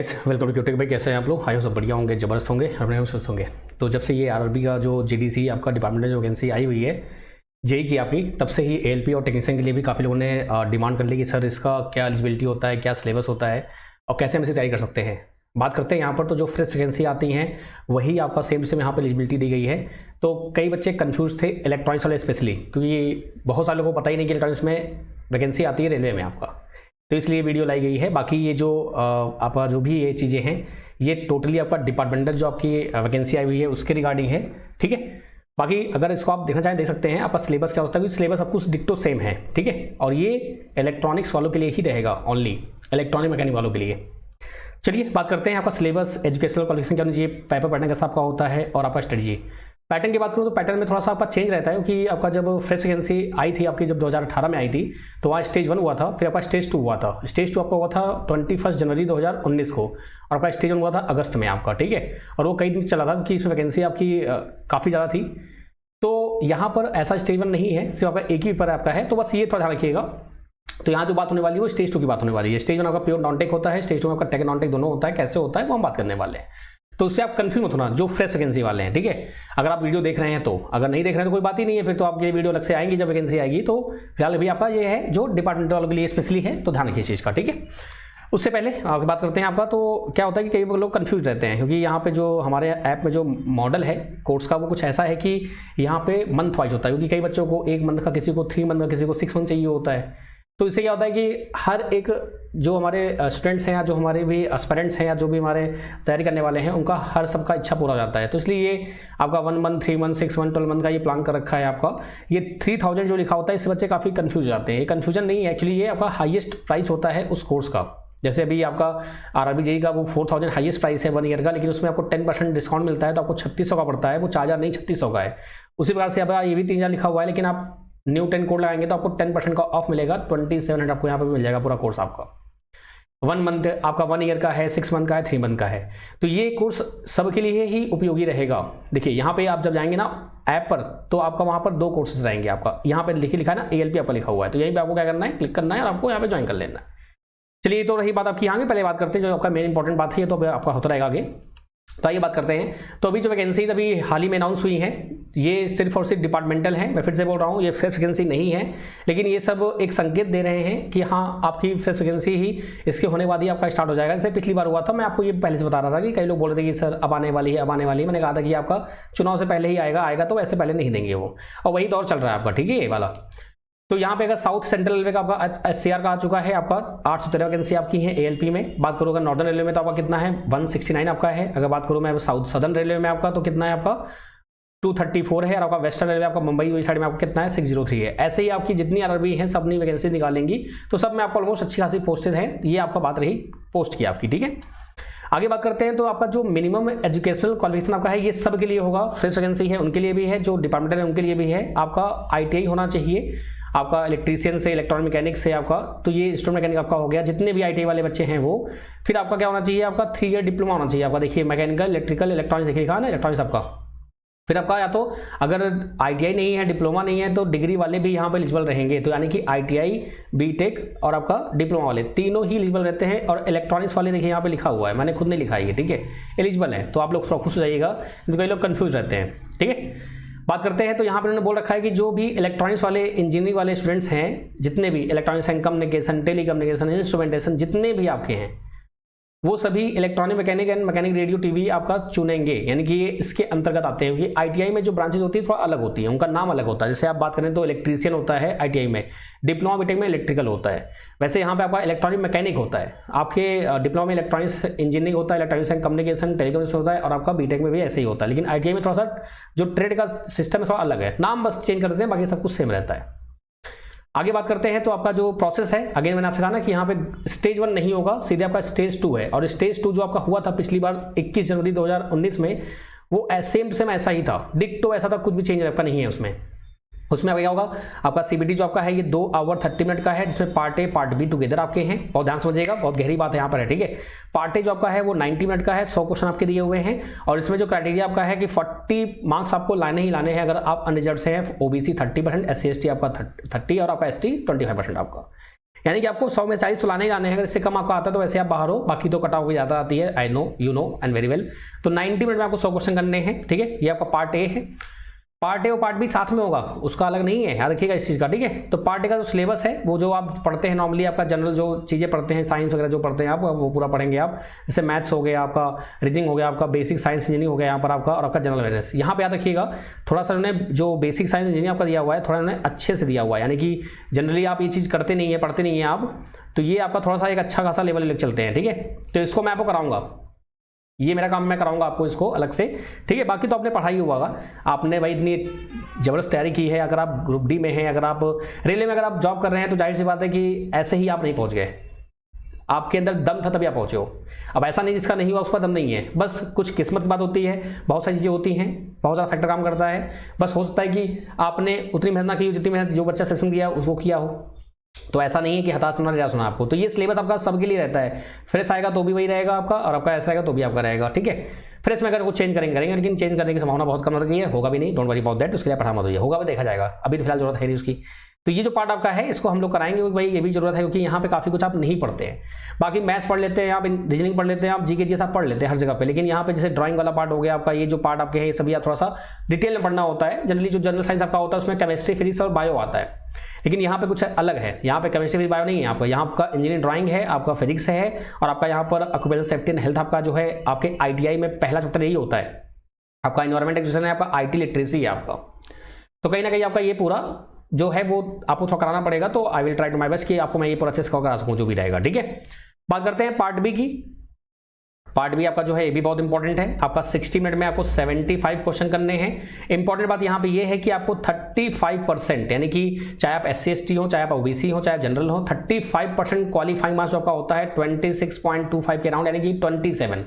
Welcome to क्यूटेक भाई, कैसे हैं आप लोग? आयो सब बढ़िया होंगे, ज़बरदस्त होंगे, अपने स्वस्थ होंगे। तो जब से ये आरआरबी का जो जीडीसी आपका डिपार्टमेंट में जो वैकेंसी आई हुई है जेई की आपकी, तब से ही एएलपी और टेक्नीशियन के लिए भी काफ़ी लोगों ने डिमांड कर ली कि सर इसका क्या एलिजिबिलिटी होता है, क्या सिलेबस होता है और कैसे हम इसे तैयारी कर सकते हैं। बात करते हैं यहाँ पर तो जो फ्रेश वैकेंसी आती हैं वही आपका सेम यहाँ पर एलिजिबिलिटी दी गई है। तो कई बच्चे कन्फ्यूज थे इलेक्ट्रॉनिक्स वाले स्पेशली, क्योंकि बहुत सारे लोगों को पता ही नहीं कि इलेक्ट्रॉनिक्स में वैकेंसी आती है रेलवे में आपका, तो इसलिए वीडियो लाई गई है। बाकी ये जो आपका जो भी ये चीज़ें हैं ये टोटली आपका डिपार्टमेंटल जो आपकी वैकेंसी आई हुई है उसके रिगार्डिंग है, ठीक है। बाकी अगर इसको आप देखना चाहें देख सकते हैं। आपका सिलेबस क्या होता है, सिलेबस आपको डिक्टो सेम है, ठीक है। और ये इलेक्ट्रॉनिक्स वालों के लिए ही रहेगा, ओनली इलेक्ट्रॉनिक मैकेनिक वालों के लिए। चलिए बात करते हैं आपका सिलेबस, एजुकेशनल क्वालिफिकेशन क्या होनी चाहिए, पेपर पैटर्न कैसा आपका होता है और आपका स्ट्रेटजी। पैटर्न की बात करूँ तो पैटर्न में थोड़ा सा आपका चेंज रहता है, क्योंकि आपका जब फ्रेश वैकेंसी आई थी आपकी, जब 2018 में आई थी, तो वहाँ स्टेज 1 हुआ था, फिर आपका स्टेज 2 हुआ था। स्टेज 2 आपका हुआ था 21 जनवरी 2019 को, और आपका स्टेज 1 हुआ था अगस्त में आपका, ठीक है। और वो कई दिन चला था क्योंकि इसमें वैकेंसी आपकी काफ़ी ज़्यादा थी। तो यहाँ पर ऐसा स्टेज 1 नहीं है, सिर्फ आपका एक ही पेपर आपका है, तो बस ये थोड़ा ध्यान रखिएगा। तो यहाँ जो बात होने वाली है वो स्टेज 2 की बात होने वाली है। स्टेज 1 आपका प्योर नॉन टेक होता है, स्टेज 2 में आपका टेक नॉन टेक दोनों होता है। कैसे होता है वो हम बात करने वाले हैं, तो उससे आप कंफ्यूज मत होना जो फ्रेश वैकेंसी वाले हैं, ठीक है। अगर आप वीडियो देख रहे हैं तो, अगर नहीं देख रहे हैं तो कोई बात ही नहीं है, फिर तो आपके वीडियो अलग से आएंगी जब वैकेंसी आएगी। तो फिलहाल अभी आपका ये है जो डिपार्टमेंट वालों के लिए स्पेशली है, तो ध्यान रखिए इस चीज़ का, ठीक है। उससे पहले आगे बात करते हैं आपका, तो क्या होता है कि कई लोग कंफ्यूज रहते हैं, क्योंकि यहाँ पे जो हमारे ऐप में जो मॉडल है कोर्स का वो कुछ ऐसा है कि यहाँ पे मंथ वाइज होता है, क्योंकि कई बच्चों को 1 मंथ का, किसी को 3 मंथ का, किसी को 6 मंथ चाहिए होता है। तो इससे क्या होता है कि हर एक जो हमारे स्टूडेंट्स हैं या जो हमारे भी एस्पिरेंट्स हैं या जो भी हमारे तैयारी करने वाले हैं, उनका हर सबका इच्छा पूरा हो जाता है। तो इसलिए ये आपका 1 मंथ, 3 मंथ, 6 मंथ, 12 मंथ का ये प्लान कर रखा है आपका। ये 3000 जो लिखा होता है, इससे बच्चे काफ़ी कन्फ्यूज हो जाते हैं। ये कन्फ्यूजन नहीं है एक्चुअली, ये आपका हाईएस्ट प्राइस होता है उस कोर्स का। जैसे अभी आपका आरआरबी जेई का वो 4000 हाईएस्ट प्राइस है 1 ईयर का, लेकिन उसमें आपको 10% डिस्काउंट मिलता है, तो आपको 3600 का पड़ता है, वो 4000 नहीं 3600 का है। उसी प्रकार से आपका ये भी 3000 लिखा हुआ है, लेकिन आप न्यू 10 कोड लगाएंगे तो आपको 10% का ऑफ मिलेगा, 2700 आपको यहाँ पे मिल जाएगा पूरा कोर्स आपका। 1 मंथ आपका 1 ईयर का है, 6 मंथ का है, 3 मंथ का है। तो ये कोर्स सबके लिए ही उपयोगी रहेगा। देखिए यहाँ पे आप जब जाएंगे ना ऐप पर, तो आपका वहाँ पर 2 कोर्सेज रहेंगे आपका। यहाँ पे लिखा है ना एएलपी आपका लिखा हुआ है, तो यहीं पे आपको क्या करना है, क्लिक करना है और आपको यहाँ पे ज्वाइन कर लेना है। चलिए ये तो रही बात आपकी। आगे पहले बात करते हैं जो आपका मेन इंपॉर्टेंट बात है, ये तो आपका होता रहेगा आगे। तो आइए बात करते हैं। तो अभी जो वैकेंसीज अभी हाल ही में अनाउंस हुई हैं, ये सिर्फ और सिर्फ डिपार्टमेंटल है। मैं फिर से बोल रहा हूँ, ये फ्रेश वैकेंसी नहीं है, लेकिन ये सब एक संकेत दे रहे हैं कि हाँ आपकी फ्रेश वैकेंसी ही इसके होने बाद ही आपका स्टार्ट हो जाएगा। जैसे पिछली बार हुआ था, मैं आपको ये पहले से बता रहा था कि कई लोग बोल रहे थे कि सर अब आने वाली है, अब आने वाली है। मैंने कहा था कि आपका चुनाव से पहले ही आएगा, तो ऐसे पहले नहीं देंगे वो, और वही दौर चल रहा है आपका, ठीक है ये वाला। तो यहाँ पे अगर साउथ सेंट्रल रेलवे का आपका एससीआर का आ चुका है, आपका 813 वैकेंसी आपकी है एएलपी में। बात करूँ अगर नॉर्दर्न रेलवे में तो आपका कितना है, 169 आपका है। अगर बात करूँ मैं साउथ सदर्न रेलवे में आपका, तो कितना है आपका 234 है। और आपका वेस्टर्न रेलवे आपका मुंबई वही साइड में आपको कितना है 603 है। ऐसे ही आपकी जितनी आरआरबी है सब अपनी वैकेंसी निकालेंगी, तो सब में आपको ऑलमोस्ट अच्छी खासी पोस्टेज हैं। ये आपका बात रही पोस्ट की आपकी, ठीक है। आगे बात करते हैं। तो आपका जो मिनिमम एजुकेशनल क्वालिफिकेशन आपका है, ये सब के लिए होगा। फ्रेश वैकेंसी है उनके लिए भी है, जो डिपार्टमेंटल है उनके लिए भी है। आपका आईटीआई होना चाहिए, आपका इलेक्ट्रीशियन से, इलेक्ट्रॉनिक मैकेनिक से आपका, तो ये इंस्ट्रूमेंट मैकेनिक आपका हो गया। जितने भी आईटीआई वाले बच्चे हैं वो, फिर आपका क्या होना चाहिए, आपका 3 ईयर डिप्लोमा होना चाहिए आपका। देखिए मैकेनिकल, इलेक्ट्रिकल, इलेक्ट्रॉनिक्स देखिएगा ना, इलेक्ट्रॉनिक्स आपका। फिर आपका या तो अगर आईटीआई नहीं है, डिप्लोमा नहीं है, तो डिग्री वाले भी यहाँ पे एलिजिबल रहेंगे। तो यानी कि आईटीआई, बीटेक और आपका डिप्लोमा वाले तीनों ही एलिजिबल रहते हैं। और इलेक्ट्रॉनिक्स वाले देखिए यहाँ पे लिखा हुआ है, मैंने खुद नहीं लिखा है ये, ठीक है, एलिजिबल है। तो आप लोग थोड़ा खुश हो जाइएगा, कई लोग कन्फ्यूज रहते हैं, ठीक है। बात करते हैं। तो यहाँ पर उन्होंने बोल रखा है कि जो भी इलेक्ट्रॉनिक्स वाले, इंजीनियरिंग वाले स्टूडेंट्स हैं, जितने भी electronics and communication, tele communication, instrumentation, जितने भी आपके हैं, वो सभी electronic mechanic and mechanic radio TV आपका चुनेंगे। यानी कि ये इसके अंतर्गत आते हैं, क्योंकि आईटीआई में जो ब्रांचेज होती है थोड़ा अलग होती है, उनका नाम अलग होता है। जैसे आप बात करें तो इलेक्ट्रीशियन होता है आईटीआई में, डिप्लोमा बीटेक में इलेक्ट्रिकल होता है। वैसे यहाँ पे आपका इलेक्ट्रॉनिक मैकेनिक होता है, आपके डिप्लोमा में इलेक्ट्रॉनिक्स इंजीनियरिंग होता है, इलेक्ट्रॉनिक्स एंड कम्युनिकेशन, टेलीकम्युनिकेशन होता है, और आपका बीटेक में भी ऐसे ही होता है। लेकिन आईटीआई में थोड़ा सा जो ट्रेड का सिस्टम है थोड़ा अलग है, नाम बस चेंज कर देते हैं, बाकी सब कुछ सेम रहता है। आगे बात करते हैं। तो आपका जो प्रोसेस है, अगेन मैंने आपसे कहा ना कि यहाँ पे स्टेज 1 नहीं होगा, सीधे आपका स्टेज 2 है। और स्टेज 2 जो आपका हुआ था पिछली बार 21 जनवरी 2019 में, वो सेम ऐसा ही था, डिक्टो ऐसा था, कुछ भी चेंज आपका नहीं है उसमें। उसमें क्या होगा, आपका सीबीटी जो आपका है ये 2 आवर 30 मिनट का है, जिसमें part A part be together आपके हैं। बहुत ध्यान समझिएगा, बहुत गहरी बात है यहाँ पर है, ठीक है। पार्ट ए जो आपका है वो 90 मिनट का है, 100 क्वेश्चन आपके दिए हुए हैं। और इसमें जो क्राइटेरिया आपका है कि 40 मार्क्स आपको लाने ही लाने हैं अगर आप अनरिजर्व से हैं। ओबीसी 30%, SC ST आपका 30 और आपका ST 25% आपका। यानी कि आपको 100 में 40 तो लाने ही लाने हैं। अगर इससे कम आपको आता है तो वैसे आप बाहर हो, बाकी तो कट ऑफ की ज़्यादा आती है, I know, you know and very well. तो 90 मिनट में आपको 100 क्वेश्चन करने हैं, ठीक है। ये आपका पार्ट ए है। पार्ट ए और पार्ट बी साथ में होगा, उसका अलग नहीं है, याद रखिएगा इस चीज़ का, ठीक है। तो पार्ट ए का जो सिलेबस है वो जो आप पढ़ते हैं नॉर्मली, आपका जनरल जो चीज़ें पढ़ते हैं, साइंस वगैरह जो पढ़ते हैं आप, वो पूरा पढ़ेंगे आप। जैसे मैथ्स हो गया आपका, रीजनिंग हो गया आपका, बेसिक साइंस इंजीनियरिंग हो गया यहाँ पर आपका, और आपका जनरल अवेयरनेस। यहाँ पे याद रखिएगा थोड़ा सा उन्होंने जो बेसिक साइंस इंजीनियरिंग आपका दिया हुआ है, थोड़ा उन्होंने अच्छे से दिया हुआ है, यानी कि जनरली आप ये चीज़ करते नहीं है, पढ़ते नहीं है आप, तो ये आपका थोड़ा सा एक अच्छा खासा लेवल लेकर चलते हैं, ठीक है। तो इसको मैं आपको कराऊंगा, ये मेरा काम, मैं कराऊंगा आपको इसको अलग से, ठीक है। बाकी तो आपने पढ़ाई हुआ होगा, आपने भाई इतनी ज़बरदस्त तैयारी की है। अगर आप ग्रुप डी में हैं, अगर आप रेलवे में अगर आप जॉब कर रहे हैं, तो जाहिर सी बात है कि ऐसे ही आप नहीं पहुंच गए, आपके अंदर दम था तभी आप पहुंचे हो। अब ऐसा नहीं जिसका नहीं हुआ उसका दम नहीं है, बस कुछ किस्मत की बात होती है, बहुत सारी चीज़ें होती हैं, बहुत ज़्यादा फैक्टर काम करता है। बस हो सकता है कि आपने उतनी मेहनत की, जितनी मेहनत जो बच्चा सेलेक्शन किया उसको किया हो, तो ऐसा नहीं है कि हताश होना, निराश होना आपको। तो ये सिलेबस आपका सबके लिए रहता है, फ्रेश आएगा तो भी वही रहेगा आपका, और आपका ऐसा रहेगा तो भी आपका रहेगा, ठीक है। फ्रेश में अगर कुछ चेंज करेंगे, लेकिन चेंज करने की संभावना बहुत कम लग रही है, होगा भी नहीं, डोंट वरी अबाउट दैट, उसके लिए पढ़ा मत होइए, होगा भी देखा जाएगा, अभी तो फिलहाल जरूरत है नहीं उसकी। तो ये जो पार्ट आपका है इसको हम लोग कराएंगे क्योंकि भाई ये भी जरूरत है, क्योंकि यहाँ पे काफ़ी कुछ आप नहीं पढ़ते हैं। बाकी मैथ्स पढ़ लेते हैं आप, रीजनिंग पढ़ लेते हैं आप, जीके जैसा पढ़ लेते हैं हर जगह पे, लेकिन यहाँ पे जैसे ड्राइंग वाला पार्ट हो गया आपका, ये जो पार्ट आपके हैं ये सभी आप थोड़ा सा डिटेल में पढ़ना होता है। जनरली जो जनरल साइंस आपका होता है उसमें केमिस्ट्री, फिजिक्स और बायो आता है, लेकिन यहाँ पे कुछ अलग है। यहाँ पे केमिस्ट्री फिजिक्स बायो नहीं है आपका, यहाँ आपका इंजीनियरिंग ड्राइंग है, आपका फिजिक्स है, और आपका यहाँ पर ऑक्यूपेशनल सेफ्टी एंड हेल्थ आपका जो है, आपके ITI में पहला चैप्टर यही होता है। आपका एनवायरमेंट एजुकेशन है, आपका IT लिटरेसी है आपका। तो कहीं ना कहीं आपका ये पूरा जो है वो आपको थोड़ा कराना पड़ेगा, तो I will try to my best कि आपको मैं ये पूरा अच्छे से करा सकूँ, जो भी रहेगा, ठीक है। बात करते हैं पार्ट बी की। पार्ट बी आपका जो है ये भी बहुत इंपॉर्टेंट है। आपका 60 मिनट में आपको 75 क्वेश्चन करने हैं। इंपॉर्टेंट बात यहाँ पे ये है कि आपको 35%, यानी कि चाहे आप SC ST हो, चाहे आप OBC हो, चाहे आप जनरल हो, 35% क्वालिफाइंग मार्क्स जो आपका होता है 26.25 के राउंड, यानी कि 27।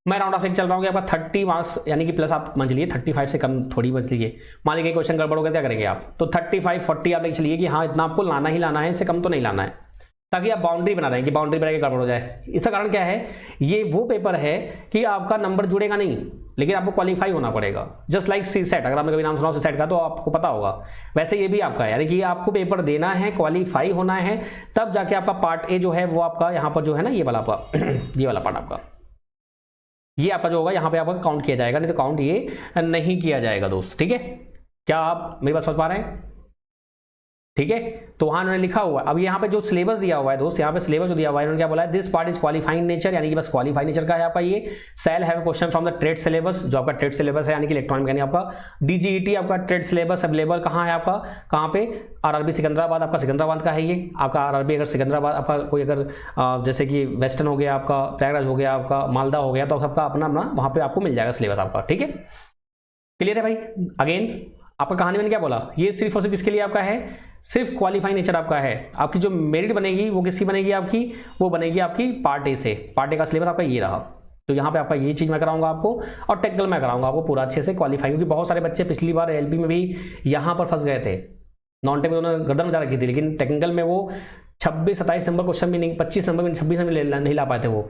मैं राउंड ऑफ लेके चल रहा हूँ कि आपका 30 मार्क्स, यानी कि प्लस आप मान लीजिए 35 से कम थोड़ी बच लीजिए, मान लीजिए क्वेश्चन गड़बड़ हो गया, क्या करेंगे आप, तो 35-40 आप लेके चलिए कि हाँ इतना आपको लाना ही लाना है, इससे कम तो नहीं लाना है, ताकि आप बाउंड्री बना रहे हैं कि बाउंड्री बना के गड़बड़ हो जाए। इसका कारण क्या है, ये वो पेपर है कि आपका नंबर जुड़ेगा नहीं, लेकिन आपको क्वालिफाई होना पड़ेगा। जस्ट लाइक CSET, अगर आपने कभी नाम सुना CSET का तो आपको पता होगा, वैसे ये भी आपका है, यानी कि आपको पेपर देना है, क्वालिफाई होना है, तब जाके आपका पार्ट ए जो है वो आपका यहाँ पर जो है ना, ये वाला आपका ये वाला पार्ट आपका, ये आपका जो होगा यहाँ पे आपका काउंट किया जाएगा, नहीं तो काउंट ये नहीं किया जाएगा दोस्त, ठीक है। क्या आप मेरी बात समझ पा रहे हैं, ठीक है। तो वहां उन्होंने लिखा हुआ है, अब यहाँ पे जो सिलेबस दिया हुआ है दोस्त, यहाँ पे सिलेबस जो दिया हुआ है, उन्होंने क्या बोला है, this part is qualifying nature, यानी कि बस क्वालिफाई नेचर का है आपका ये। Shall have question from the trade syllabus, जो आपका ट्रेड सिलेबस है, यानी कि इलेक्ट्रॉनिक, यानी आपका DGET आपका ट्रेड सिलेबस अवेलेबल कहाँ है आपका, कहाँ पे, RRB सिकंदराबाद, आपका सिकंदराबाद का है ये आपका RRB। अगर सिकंदराबाद आपका कोई अगर जैसे कि वेस्टर्न हो गया आपका, प्रयागराज हो गया आपका, मालदा हो गया, तो सबका अपना अपना वहाँ पे आपको मिल जाएगा सिलेबस आपका, ठीक है। क्लियर है भाई। अगेन आपका कहानी मैंने क्या बोला, ये सिर्फ और सिर्फ इसके लिए आपका है, सिर्फ क्वालिफाइंग नेचर आपका है। आपकी जो मेरिट बनेगी वो किसकी बनेगी आपकी, वो बनेगी आपकी पार्ट ए से। पार्ट ए का सिलेबस आपका ये रहा, तो यहाँ पे आपका ये चीज़ मैं कराऊंगा आपको, और टेक्निकल में कराऊंगा आपको पूरा अच्छे से क्वालिफाई, क्योंकि बहुत सारे बच्चे पिछली बार LP में भी यहाँ पर फंस गए थे। नॉन टेक में उन्होंने गर्दन मचा रखी थी, लेकिन टेक्निकल में वो 26-27 नंबर क्वेश्चन भी नहीं, 25 नंबर भी 26 नंबर नहीं ला पाए थे वो।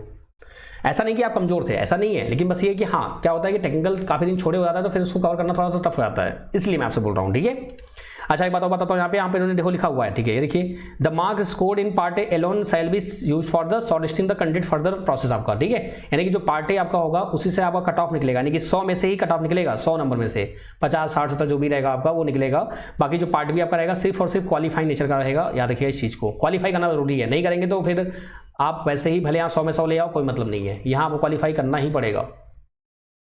ऐसा नहीं कि आप कमजोर थे, ऐसा नहीं है, लेकिन बस ये कि हाँ क्या होता है कि टेक्निकल काफ़ी दिन छोड़े हो जाता है, तो फिर उसको कवर करना थोड़ा सा टफ हो जाता है, इसलिए मैं आपसे बोल रहा हूँ, ठीक है। अच्छा एक बात और बताता हूँ, यहाँ पे इन्होंने देखो लिखा हुआ है, ठीक है, ये देखिए, the mark scored in part A alone shall be use for the shortlisting the content further process आपका, ठीक है। यानी कि जो पार्ट ए आपका होगा उसी से आपका कट ऑफ निकलेगा, यानी कि 100 में से ही कट ऑफ निकलेगा, 100 नंबर में से 50, 60, 70 जो भी रहेगा आपका वो निकलेगा। बाकी जो पार्ट बी आपका रहेगा सिर्फ और सिर्फ क्वालिफाइंग नेचर का रहेगा, याद रखिए इस चीज़ को, क्वालिफाई करना जरूरी है, नहीं करेंगे तो फिर आप वैसे ही भले यहाँ 100 में 100 ले आओ, कोई मतलब नहीं है, यहाँ आपको क्वालिफाई करना ही पड़ेगा।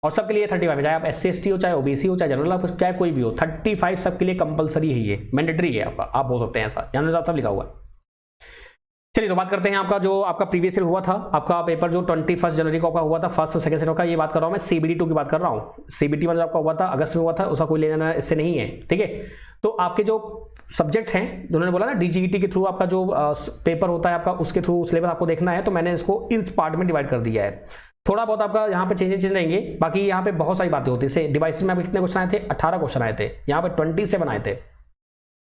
और सबके लिए 35 है, चाहे आप SC ST हो, चाहे OBC हो, चाहे जनरल हो, चाहे कोई भी हो, 35 सबके लिए कंपलसरी है, ये मैंडेटरी है आपका, आप बोल सकते हैं ऐसा, यहाँ सब लिखा हुआ है। चलिए तो बात करते हैं आपका जो आपका प्रीवियस ईयर हुआ था, आपका पेपर जो 21 जनवरी को आपका हुआ था, फर्स्ट और सेकंड सेट का, ये बात कर रहा हूँ मैं, CBT 2 की बात कर रहा हूँ। CBT 1 आपका हुआ था अगस्त में हुआ था, उसका कोई लेना इससे नहीं है, ठीक है। तो आपके जो सब्जेक्ट हैं, उन्होंने बोला ना DGET के थ्रू आपका जो पेपर होता है आपका, उसके थ्रू सिलेबस आपको देखना है, तो मैंने इसको इन पार्ट में डिवाइड कर दिया है। थोड़ा बहुत आपका यहाँ पे चेंजेस रहेंगे, बाकी यहाँ पे बहुत सारी बातें होती है। डिवाइसेस में आपके कितने क्वेश्चन आए थे, 18 क्वेश्चन आए थे, यहाँ पे 27 आए थे।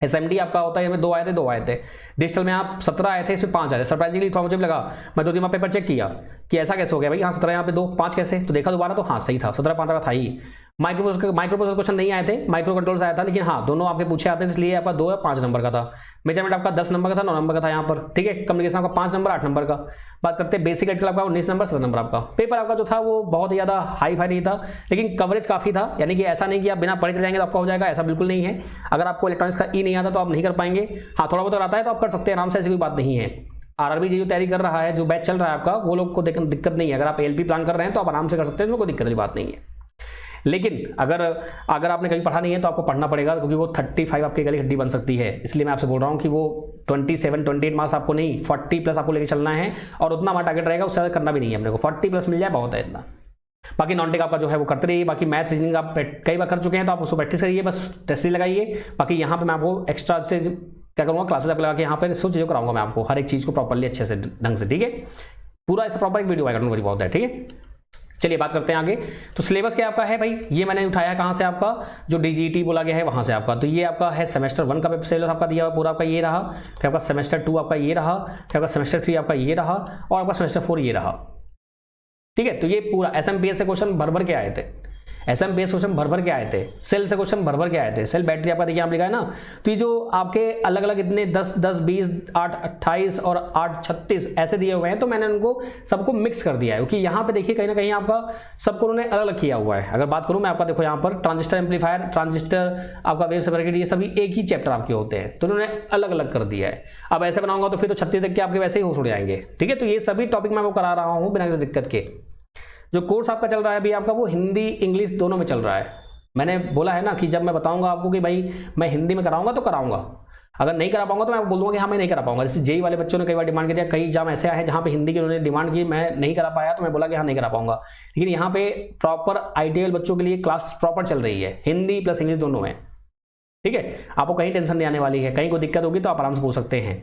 SMD आपका होता है, 2 आए थे। डिजिटल में आप 17 आए थे, इसमें 5 आए थे। सरप्राइजिंगली थोड़ा मुझे लगा, मैं 2 दिन में पेपर चेक किया कि ऐसा कैसे हो गया भाई, हाँ 17 यहाँ पे 2, 5 कैसे, तो देखा दोबारा तो हाँ सही था, 17 5 का था ही। माइक्रो प्रोसेसर क्वेश्चन नहीं आए थे, माइक्रो कंट्रोल्स आया था, लेकिन हाँ दोनों आपके पूछे आते थे, इसलिए आपका 2 या 5 नंबर का था। मेजरमेंट आपका 10 नंबर का था, 9 नंबर का था यहाँ पर, ठीक है। कम्युनिकेशन आपका 5 नंबर 8 नंबर का। बात करते हैं बेसिक एडिकल आपका 19 नंबर 17 नंबर आपका। पेपर आपका जो था वो बहुत ही ज़्यादा हाई फाई नहीं था, लेकिन कवरेज काफ़ी था, यानी कि ऐसा नहीं कि आप बिना पढ़े चले जाएंगे तो आपका हो जाएगा, ऐसा बिल्कुल नहीं है। अगर आपको इलेक्ट्रॉनिक्स का ई नहीं आता तो आप नहीं कर पाएंगे, हाँ थोड़ा बहुत आता है तो आप कर सकते हैं आराम से, ऐसी कोई बात नहीं है। आरआरबी जो तैयारी कर रहा है, जो बैच चल रहा है आपका, वो लोग को दिक्कत नहीं है। अगर आप एलपी प्लान कर रहे हैं तो आप आराम से कर सकते हैं, उसमें कोई दिक्कत वाली बात नहीं है। लेकिन अगर आपने कभी पढ़ा नहीं है तो आपको पढ़ना पड़ेगा, क्योंकि वो 35 आपकी गली हड्डी बन सकती है। इसलिए मैं आपसे बोल रहा हूँ कि वो 27-28 मार्क्स आपको नहीं, 40 प्लस आपको लेके चलना है, और उतना हमारा टारगेट रहेगा, उससे ज़्यादा करना भी नहीं है अपने को। 40 प्लस मिल जाए बहुत है इतना। बाकी नॉन टेक आपका जो है वो करते रहिए। बाकी मैथ रीजनिंग आप कई बार कर चुके हैं तो आप उसको प्रैक्टिस करिए, बस टेस्ट ही लगाइए। बाकी यहाँ पे मैं आपको एक्स्ट्रा से क्या करूँगा, क्लासेस आप लगा के यहाँ पे सब चीज़ों कराऊंगा मैं आपको, हर एक चीज़ को प्रॉपरली अच्छे से ढंग से, ठीक है। पूरा ऐसा प्रॉपर एक वीडियो आएगा, डोंट वरी बहुत है, ठीक है। चलिए बात करते हैं आगे। तो सिलेबस क्या आपका है भाई, ये मैंने उठाया है कहाँ से, आपका जो डीजीटी बोला गया है वहाँ से आपका। तो ये आपका है सेमेस्टर 1 का सिलेबस आपका दिया हुआ पूरा आपका ये रहा, फिर आपका सेमेस्टर 2 आपका ये रहा, फिर आपका सेमेस्टर 3 आपका ये रहा, और आपका सेमेस्टर 4 ये रहा, ठीक है। तो ये पूरा एसएमपीएस से क्वेश्चन भर के आए थे, एसएमपीएस क्वेश्चन भर के आए थे, सेल से क्वेश्चन भर के आए थे। सेल बैटरी आपका देखिए आप लिखा है ना, तो ये जो आपके अलग अलग इतने 10, 20, 8, 28 और 8, 36 ऐसे दिए हुए हैं, तो मैंने उनको सबको मिक्स कर दिया है, क्योंकि यहाँ पे देखिए कहीं ना कहीं आपका सबको उन्होंने अलग अलग किया हुआ है। अगर बात करूँ मैं आपका, देखो यहाँ पर ट्रांजिस्टर एम्पलीफायर, ट्रांजिस्टर आपका वेव सर्किट, ये सभी एक ही चैप्टर आपके होते हैं, तो उन्होंने अलग अलग कर दिया है। अब ऐसे बनाऊंगा तो फिर तो 36 तक के आपके वैसे ही हो छुड़ जाएंगे, ठीक है। तो ये सभी टॉपिक मैं वो करा रहा हूँ बिना किसी दिक्कत के। जो कोर्स आपका चल रहा है अभी आपका, वो हिंदी इंग्लिश दोनों में चल रहा है। मैंने बोला है ना कि जब मैं बताऊंगा आपको कि भाई मैं हिंदी में कराऊंगा तो कराऊंगा, अगर नहीं करा पाऊंगा तो मैं बोल दूंगा कि हाँ मैं नहीं करा पाऊंगा। जैसे जेई वाले बच्चों ने कई बार डिमांड किया, कई एग्जाम ऐसे आए हैं जहाँ पे हिंदी की उन्होंने डिमांड की, मैं नहीं करा पाया तो मैं बोला कि हाँ नहीं करा पाऊंगा। लेकिन यहाँ पे प्रॉपर आईटीएल बच्चों के लिए क्लास प्रॉपर चल रही है, हिंदी प्लस इंग्लिश दोनों में, ठीक है। आपको कहीं टेंशन नहीं आने वाली है, कहीं कोई दिक्कत होगी तो आप आराम से पूछ सकते हैं।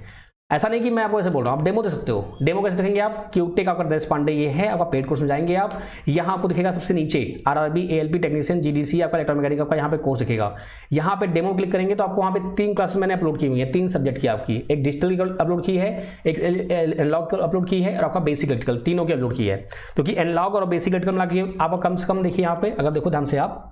ऐसा नहीं कि मैं आपको ऐसे बोल रहा हूँ, आप डेमो दे सकते हो। डेमो कैसे देखेंगे आप, क्यूटेक आपका देशपांडे ये है आपका पेड कोर्स में जाएंगे आप, यहाँ आपको दिखेगा सबसे नीचे आरआरबी एएलपी टेक्नीशियन जीडीसी आपका इलेक्ट्रोमैकेनिक आपका यहाँ पे कोर्स दिखेगा। यहाँ पे डेमो क्लिक करेंगे तो आपको वहाँ पे 3 क्लासेस मैंने अपलोड की हुई है, 3 सब्जेक्ट की आपकी, एक डिजिटल की अपलोड की है, एक एनालॉग अपलोड की है, और आपका बेसिक इलेक्ट्रिकल, तीनों की अपलोड की है। क्योंकि एनालॉग और बेसिक इलेक्ट्रिकल मिला के आपका कम से कम देखिए यहाँ पे, अगर देखो ध्यान से आप,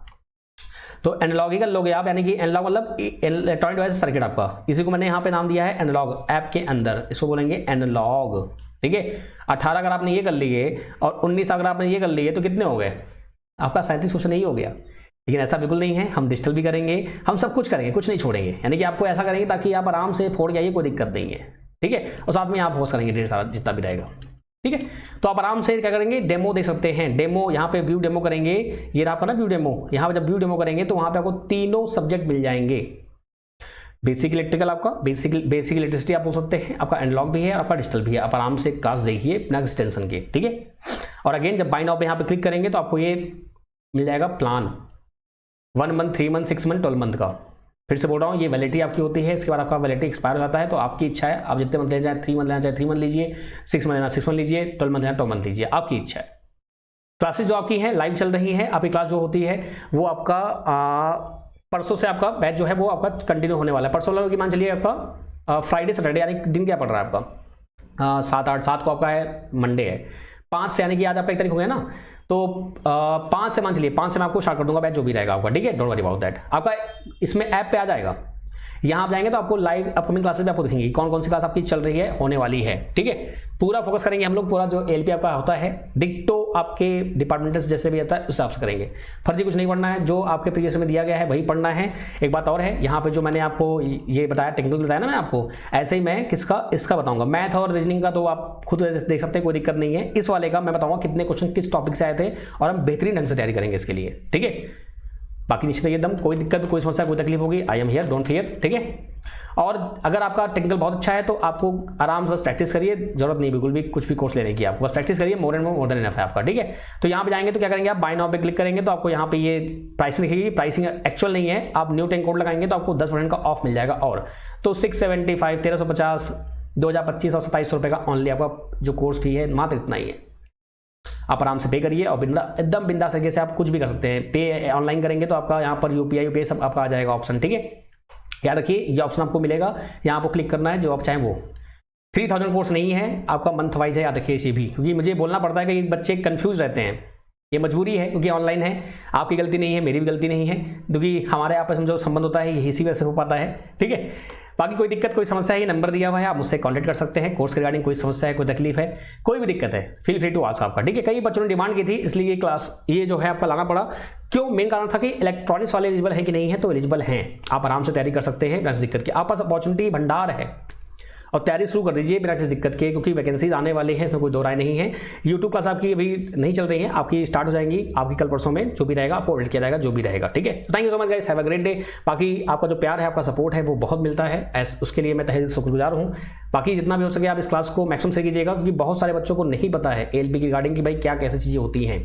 तो एनालॉगिकल लोगे आप, यानी कि एनालॉग मतलब इलेक्ट्रॉनिक डिवाइस सर्किट आपका, इसी को मैंने यहाँ पे नाम दिया है एनालॉग। ऐप के अंदर इसको बोलेंगे एनालॉग, ठीक है। 18 अगर आपने ये कर लिए और 19 अगर आपने ये कर लिए तो कितने हो गए आपका, 37 क्वेश्चन नहीं हो गया। लेकिन ऐसा बिल्कुल नहीं है, हम डिजिटल भी करेंगे, हम सब कुछ करेंगे, कुछ नहीं छोड़ेंगे, यानी कि आपको ऐसा करेंगे ताकि आप आराम से फोड़ जाइए, कोई दिक्कत नहीं है, ठीक है। और साथ में आप फोर्स करेंगे ढेर सारा जितना भी रहेगा, ठीक है। तो आप आराम से क्या करेंगे, डेमो दे सकते हैं। डेमो यहाँ पे व्यू डेमो करेंगे, ये रहा आपका ना व्यू डेमो। यहाँ पे जब व्यू डेमो करेंगे तो वहाँ पे आपको तीनों सब्जेक्ट मिल जाएंगे। बेसिक इलेक्ट्रिकल आपका, बेसिक इलेक्ट्रिसिटी आप बोल सकते हैं, आपका एनालॉग भी है और आपका डिजिटल भी है। आप आराम से क्लास देखिए बिना किसी टेंशन के, ठीक है। और अगेन जब बाय नाउ पे यहाँ पे क्लिक करेंगे तो आपको ये मिल जाएगा plan 1 month, 3 month, 6 month, 12 month का। फिर से बोल रहा हूँ, ये वैलिडिटी आपकी होती है, इसके बाद आपका वैलिडिटी एक्सपायर हो जाता है। तो आपकी इच्छा है, आप जितने मंथ लेना चाहे, 3 मंथ लेना चाहे 3 मंथ लीजिए, 6 मंथ लेना 6 मंथ लीजिए, 12 मंथ लेना 12 मंथ लीजिए, आपकी इच्छा है। क्लासेस जो आपकी हैं लाइव चल रही हैं, आपकी क्लास जो होती है वो आपका परसों से आपका बैच जो है वो आपका कंटिन्यू होने वाला है। परसों वाला की मान चलिए आपका फ्राइडे सैटरडे, यानी दिन क्या पड़ रहा है आपका 7 को आपका है मंडे है, 5 से, यानी कि आज आपका 1 तारीख हो गया ना, तो 5 से मान चलिए, 5 से मैं आपको स्टार्ट कर दूंगा बैच जो भी रहेगा आपका, ठीक है। Don't worry about that. आपका इसमें ऐप पे आ जाएगा, यहाँ आप जाएंगे तो आपको लाइव अपकमिंग क्लासेस भी आपको दिखेंगी, कौन कौन सी क्लास आपकी चल रही है, होने वाली है, ठीक है। पूरा फोकस करेंगे हम लोग, पूरा जो एलपी आपका होता है डिक्टो आपके डिपार्टमेंटल जैसे भी आता है उस हिसाब से करेंगे। फर्जी कुछ नहीं पढ़ना है, जो आपके प्रीवियस में दिया गया है वही पढ़ना है। एक बात और है, यहाँ पे जो मैंने आपको ये बताया टेक्निकल बताया ना मैं आपको, ऐसे ही मैं इसका बताऊंगा। मैथ और रीजनिंग का तो आप खुद देख सकते हैं, कोई दिक्कत नहीं है। इस वाले का मैं बताऊंगा कितने क्वेश्चन किस टॉपिक से आए थे, और हम बेहतरीन ढंग से तैयारी करेंगे इसके लिए, ठीक है। बाकी निश्चित एकदम कोई दिक्कत, कोई समस्या, कोई तकलीफ होगी, I am here, don't fear, ठीक है। और अगर आपका टेक्निकल बहुत अच्छा है तो आपको आराम से बस प्रैक्टिस करिए, जरूरत नहीं बिल्कुल भी कुछ भी कोर्स लेने की, आपको बस प्रैक्टिस करिए, मोर देन इनफ है आपका, ठीक है। तो यहाँ पे जाएंगे तो क्या करेंगे, आप बाय नाउ पे क्लिक करेंगे तो आपको यहाँ पे ये प्राइसिंग दिखेगी। प्राइसिंग एक्चुअल नहीं है, आप न्यू टेन कोड लगाएंगे तो आपको 10% का ऑफ मिल जाएगा। और तो 675, 1350, 2025 और 2700 रुपये का ऑनली आपका जो कोर्स फी है, मात्र इतना ही है। आप आराम से पे करिए और एकदम बिंदास तरीके से आप कुछ भी कर सकते हैं। पे ऑनलाइन करेंगे तो आपका यहाँ पर यूपीआई सब आपका आ जाएगा ऑप्शन, ठीक है। याद रखिए ये ऑप्शन आपको मिलेगा, यहाँ पर क्लिक करना है जो आप चाहें वो। 3000 कोर्स नहीं है आपका, मंथ वाइज है, याद रखिए इसी भी, क्योंकि मुझे बोलना पड़ता है कि बच्चे कंफ्यूज रहते हैं। ये मजबूरी है क्योंकि ऑनलाइन है, आपकी गलती नहीं है, मेरी भी गलती नहीं है, क्योंकि हमारे आपस में जो संबंध होता है ये इसी वजह से हो पाता है। ठीक है, बाकी कोई दिक्कत कोई समस्या है, ये नंबर दिया हुआ है, आप मुझसे कांटेक्ट कर सकते हैं। कोर्स के रिगार्डिंग कोई समस्या है, कोई तकलीफ है, कोई भी दिक्कत है, फील फ्री टू आस्क आपका। ठीक है, कई बच्चों ने डिमांड की थी, इसलिए ये क्लास ये जो है आपका लाना पड़ा। क्यों? मेन कारण था कि इलेक्ट्रॉनिक्स वाले एलिजिबल है कि नहीं है, तो एलिजिबल हैं, आप आराम से तैयारी कर सकते हैं बिना दिक्कत के। आप पास अपॉर्चुनिटी भंडार है और तैयारी शुरू कर दीजिए बिना किसी दिक्कत के, क्योंकि वैकेंसीज आने वाली है, इसमें कोई दो राय नहीं है। यूट्यूब क्लास आपकी अभी नहीं चल रही है, आपकी स्टार्ट हो जाएंगी आपकी कल परसों में, जो भी रहेगा आपको अपडेट किया जाएगा, जो भी रहेगा। ठीक है, thank you so much guys, have a great day. बाकी आपका जो प्यार है, आपका सपोर्ट है, वो बहुत मिलता है, उसके लिए मैं तहे दिल से शुक्रगुजार हूँ। बाकी जितना भी हो सके आप इस क्लास को मैक्सिमम से कीजिएगा, क्योंकि बहुत सारे बच्चों को नहीं पता है ALP की रिगार्डिंग कि भाई क्या कैसी चीज़ें होती हैं।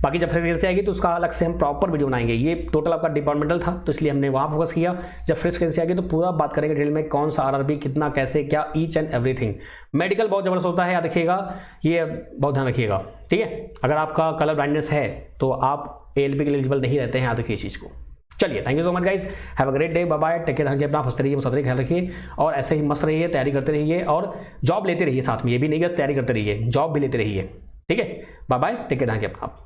बाकी जब फ्रेश वैकेंसी आएगी तो उसका अलग से हम प्रॉपर वीडियो बनाएंगे। ये टोटल आपका डिपार्टमेंटल था, तो इसलिए हमने वहाँ फोकस किया। जब फ्रेश वैकेंसी आएगी तो पूरा बात करेंगे डिटेल में, कौन सा RRB कितना कैसे क्या, ईच एंड एवरीथिंग। मेडिकल बहुत ज़बरदस्त होता है, याद रखिएगा, ये बहुत ध्यान रखिएगा। ठीक है, अगर आपका कलर ब्लाइंडनेस है तो आप ALP के लिए एलिजिबल नहीं रहते हैं, याद रखिए इस चीज़ को। चलिए, thank you so much guys, have a great day, bye bye, take care, रखिए अपना, हंसते रहिए, मुस्कुराते रहिए, ख्याल रखिए और ऐसे ही मस्त रहिए, तैयारी करते रहिए और जॉब लेते रहिए साथ में। ये भी नहीं कि तैयारी करते रहिए, जॉब भी लेते रहिए। ठीक है, बाय बाय, टेक केयर, रखिए अपना।